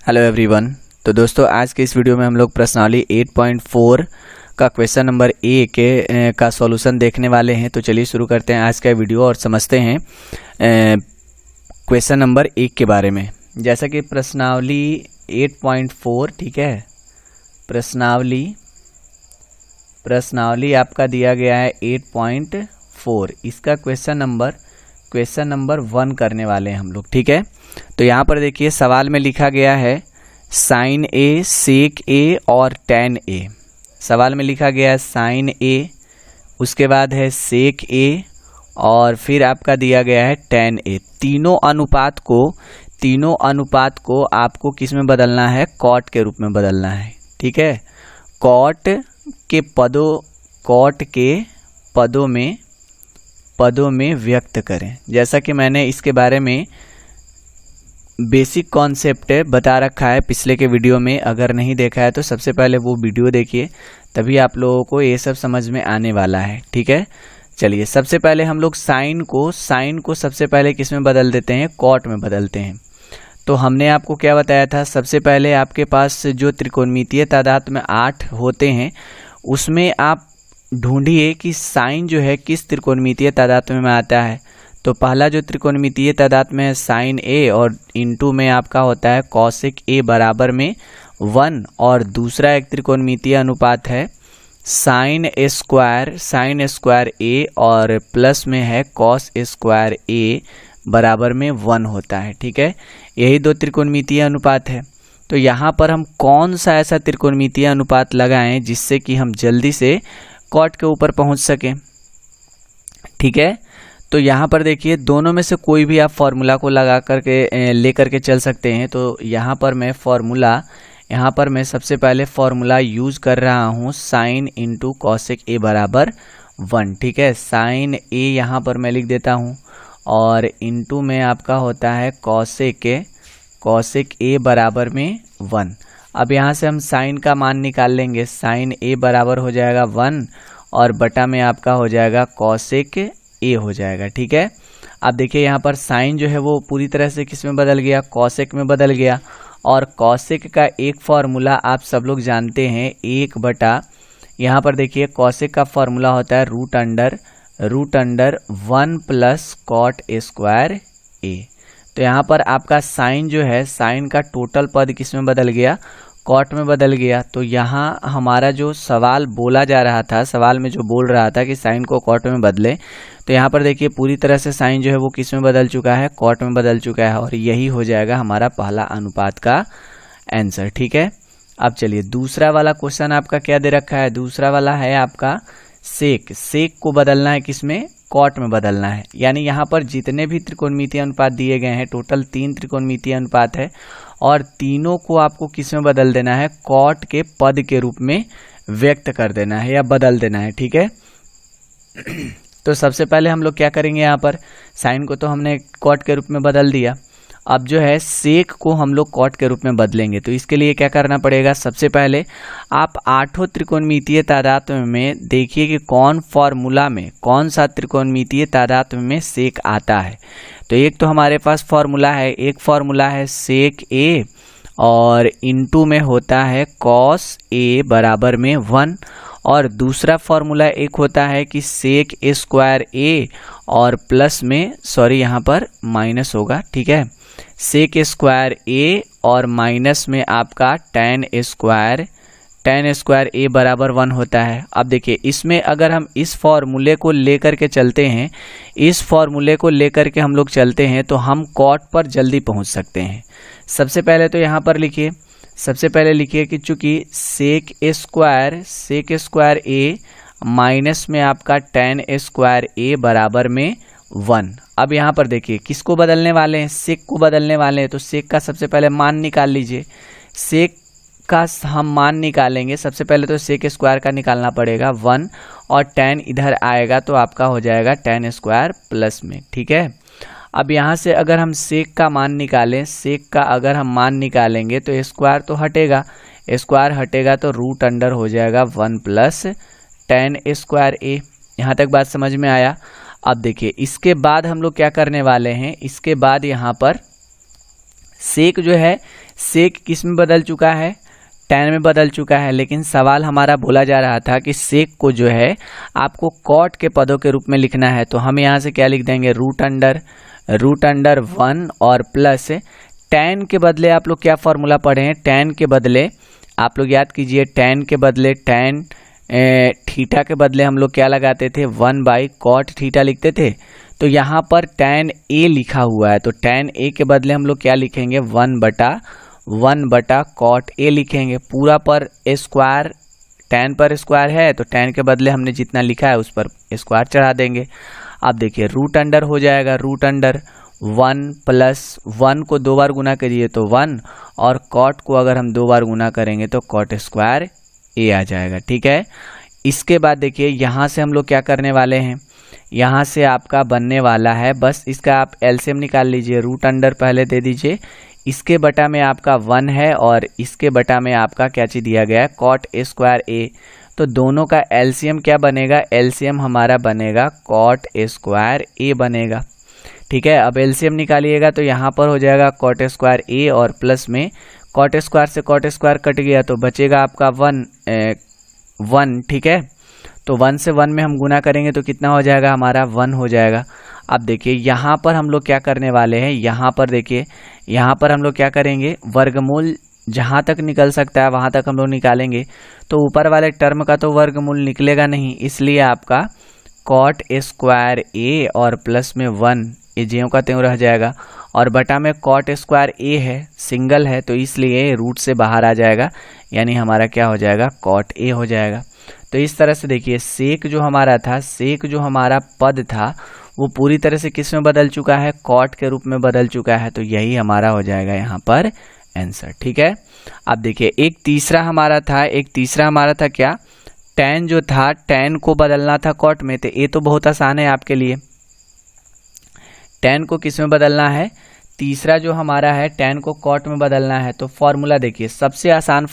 Hello everyone. तो दोस्तों आज के इस वीडियो में हम लोग प्रश्नावली 8.4 का क्वेश्चन नंबर ए के का सॉल्यूशन देखने वाले हैं। तो चलिए शुरू करते हैं आज का वीडियो और समझते हैं क्वेश्चन नंबर 1 के बारे में। जैसा कि प्रश्नावली 8.4 ठीक है, प्रश्नावली आपका दिया गया है 8.4। इसका क्वेश्चन नंबर 1 करने वाले हैं हम लोग। ठीक है, तो यहाँ पर देखिए सवाल में लिखा गया है साइन ए, सेक ए और टैन ए। सवाल में लिखा गया है साइन ए, उसके बाद है सेक ए और फिर आपका दिया गया है टैन ए। तीनों अनुपात को आपको किस में बदलना है? कॉट के रूप में बदलना है। ठीक है, कॉट के पदों में व्यक्त करें। जैसा कि मैंने इसके बारे में बेसिक कॉन्सेप्ट बता रखा है पिछले के वीडियो में। अगर नहीं देखा है तो सबसे पहले वो वीडियो देखिए, तभी आप लोगों को ये सब समझ में आने वाला है। ठीक है, चलिए सबसे पहले हम लोग साइन को सबसे पहले किस में बदल देते हैं? कॉट में बदलते हैं। तो हमने आपको क्या बताया था? सबसे पहले आपके पास जो त्रिकोणमितीय तादाद में 8 होते हैं उसमें आप ढूंढिए कि साइन जो है किस त्रिकोणमितीय तादाद में आता है। तो पहला जो त्रिकोणमितीय तादाद में है साइन ए और इनटू में आपका होता है कॉसेक ए बराबर में 1, और दूसरा एक त्रिकोणमितीय अनुपात है साइन स्क्वायर ए और प्लस में है कॉस स्क्वायर ए बराबर में 1 होता है। ठीक है, यही दो त्रिकोणमितीय अनुपात है। तो यहाँ पर हम कौन सा ऐसा त्रिकोणमितीय अनुपात लगाएं जिससे कि हम जल्दी से कॉट के ऊपर पहुँच सकें? ठीक है, तो यहाँ पर देखिए दोनों में से कोई भी आप फॉर्मूला को लगा करके ले करके चल सकते हैं। तो यहाँ पर मैं सबसे पहले फॉर्मूला यूज कर रहा हूँ साइन इंटू कॉसेक ए बराबर 1। ठीक है, साइन ए यहाँ पर मैं लिख देता हूँ और इंटू में आपका होता है कॉसेक ए बराबर में 1। अब यहाँ से हम साइन का मान निकाल लेंगे। साइन ए बराबर हो जाएगा 1 और बटा में आपका हो जाएगा कॉसेक ए हो जाएगा। ठीक है, अब देखिए यहाँ पर साइन जो है वो पूरी तरह से किस में बदल गया? कॉसेक में बदल गया। और कॉसेक का एक फॉर्मूला आप सब लोग जानते हैं, 1/, यहाँ पर देखिए कॉसेक का फॉर्मूला होता है root under 1 plus cot square A. तो यहाँ पर आपका साइन जो है, साइन का टोटल पद किस में बदल गया? कॉट में बदल गया। तो यहाँ हमारा जो सवाल बोला जा रहा था, सवाल में जो बोल रहा था कि साइन को कॉट में बदले, तो यहाँ पर देखिए पूरी तरह से साइन जो है वो किस में बदल चुका है? कॉट में बदल चुका है, और यही हो जाएगा हमारा पहला अनुपात का आंसर। ठीक है, अब चलिए दूसरा वाला क्वेश्चन आपका क्या दे रखा है? दूसरा वाला है आपका सेक को बदलना है किसमें? कॉट में बदलना है। यानी यहाँ पर जितने भी त्रिकोणमितीय अनुपात दिए गए हैं, टोटल 3 त्रिकोणमितीय अनुपात है और तीनों को आपको किस में बदल देना है? कॉट के पद के रूप में व्यक्त कर देना है या बदल देना है। ठीक है, तो सबसे पहले हम लोग क्या करेंगे? यहाँ पर साइन को तो हमने कॉट के रूप में बदल दिया, अब जो है सेक को हम लोग कॉट के रूप में बदलेंगे। तो इसके लिए क्या करना पड़ेगा? सबसे पहले आप 8 त्रिकोणमितीय तादाद में देखिए कि कौन सा त्रिकोणमितीय तादाद में सेक आता है। तो एक तो हमारे पास एक फॉर्मूला है सेक ए और इनटू में होता है कॉस ए बराबर में 1, और दूसरा फॉर्मूला एक होता है कि सेक स्क्वायर ए और प्लस में यहाँ पर माइनस होगा। ठीक है, सेक स्क्वायर ए और माइनस में आपका टैन स्क्वायर ए बराबर 1 होता है। अब देखिए इसमें अगर हम इस फॉर्मूले को लेकर के चलते हैं, तो हम कॉट पर जल्दी पहुंच सकते हैं। सबसे पहले लिखिए कि चूंकि सेक स्क्वायर ए माइनस में आपका टैन स्क्वायर ए बराबर में 1। अब यहाँ पर देखिए किसको बदलने वाले हैं? सेक को बदलने वाले हैं। तो सेक का सबसे पहले मान निकाल लीजिए। सेक का हम मान निकालेंगे, सबसे पहले तो सेक स्क्वायर का निकालना पड़ेगा 1 और टैन इधर आएगा तो आपका हो जाएगा टैन स्क्वायर प्लस में। ठीक है, अब यहाँ से अगर हम सेक का मान निकालेंगे तो स्क्वायर तो हटेगा, तो रूट अंडर हो जाएगा 1 प्लस टैन स्क्वायर ए। यहाँ तक बात समझ में आया? अब देखिए इसके बाद हम लोग क्या करने वाले हैं? इसके बाद यहाँ पर सेक जो है, सेक किस में बदल चुका है, tan में बदल चुका है। लेकिन सवाल हमारा बोला जा रहा था कि सेक को जो है आपको कॉट के पदों के रूप में लिखना है, तो हम यहाँ से क्या लिख देंगे, रूट अंडर 1 और प्लस tan के बदले आप लोग क्या फॉर्मूला पढ़े हैं, tan के बदले आप लोग याद कीजिए, tan के बदले tan थीटा के बदले हम लोग क्या लगाते थे, 1/cot थीटा लिखते थे। तो यहाँ पर tan a लिखा हुआ है, तो tan a के बदले हम लोग क्या लिखेंगे, 1/cot a लिखेंगे। पूरा पर स्क्वायर, tan पर स्क्वायर है तो tan के बदले हमने जितना लिखा है उस पर स्क्वायर चढ़ा देंगे। अब देखिए रूट अंडर हो जाएगा, रूट अंडर 1 प्लस 1 को 2 बार गुना करिए तो 1, और कॉट को अगर हम 2 बार गुना करेंगे तो कॉट स्क्वायर ए आ जाएगा। ठीक है, इसके बाद देखिए यहाँ से हम लोग क्या करने वाले हैं, यहाँ से आपका बनने वाला है, बस इसका आप एलसीएम निकाल लीजिए। रूट अंडर पहले दे दीजिए, इसके बटा में आपका 1 है और इसके बटा में आपका क्या चीज दिया गया है, कॉट स्क्वायर ए। तो दोनों का एलसीएम क्या बनेगा, एलसीएम हमारा बनेगा कॉट स्क्वायर ए बनेगा। ठीक है, अब एलसीएम निकालिएगा तो यहाँ पर हो जाएगा कॉट स्क्वायर ए और प्लस में कॉट स्क्वायर से कॉट स्क्वायर कट गया तो बचेगा आपका 1। ठीक है, तो 1 से 1 में हम गुना करेंगे तो कितना हो जाएगा, हमारा 1 हो जाएगा। अब देखिए यहाँ पर हम लोग क्या करने वाले हैं, यहाँ पर देखिए, यहाँ पर हम लोग क्या करेंगे, वर्गमूल जहाँ तक निकल सकता है वहाँ तक हम लोग निकालेंगे। तो ऊपर वाले टर्म का तो वर्गमूल निकलेगा नहीं, इसलिए आपका कॉट स्क्वायर ए और प्लस में 1 ये ज्यों का त्यों रह जाएगा, और बटा में कॉट स्क्वायर ए है, सिंगल है तो इसलिए रूट से बाहर आ जाएगा, यानी हमारा क्या हो जाएगा, कॉट ए हो जाएगा। तो इस तरह से देखिए सेक जो हमारा था, सेक जो हमारा पद था वो पूरी तरह से किस में बदल चुका है, कॉट के रूप में बदल चुका है। तो यही हमारा हो जाएगा यहाँ पर आंसर। ठीक है, अब देखिए एक तीसरा हमारा था क्या, tan जो था, tan को बदलना था कॉट में, तो ये तो बहुत आसान है आपके लिए। tan को किस में बदलना है, तीसरा जो हमारा है tan को कॉट में बदलना है। तो फॉर्मूला देखिए, सबसे आसान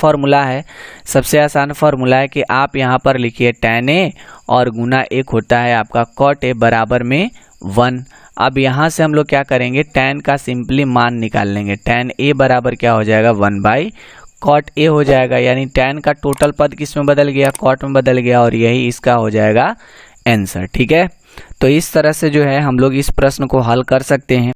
फॉर्मूला है कि आप यहाँ पर लिखिए tan a और गुना एक होता है आपका cot a बराबर में 1। अब यहाँ से हम लोग क्या करेंगे, tan का सिंपली मान निकाल लेंगे, tan a बराबर क्या हो जाएगा, 1/cot a हो जाएगा, यानी tan का टोटल पद किस में बदल गया, cot में बदल गया, और यही इसका हो जाएगा आंसर। ठीक है, तो इस तरह से जो है हम लोग इस प्रश्न को हल कर सकते हैं।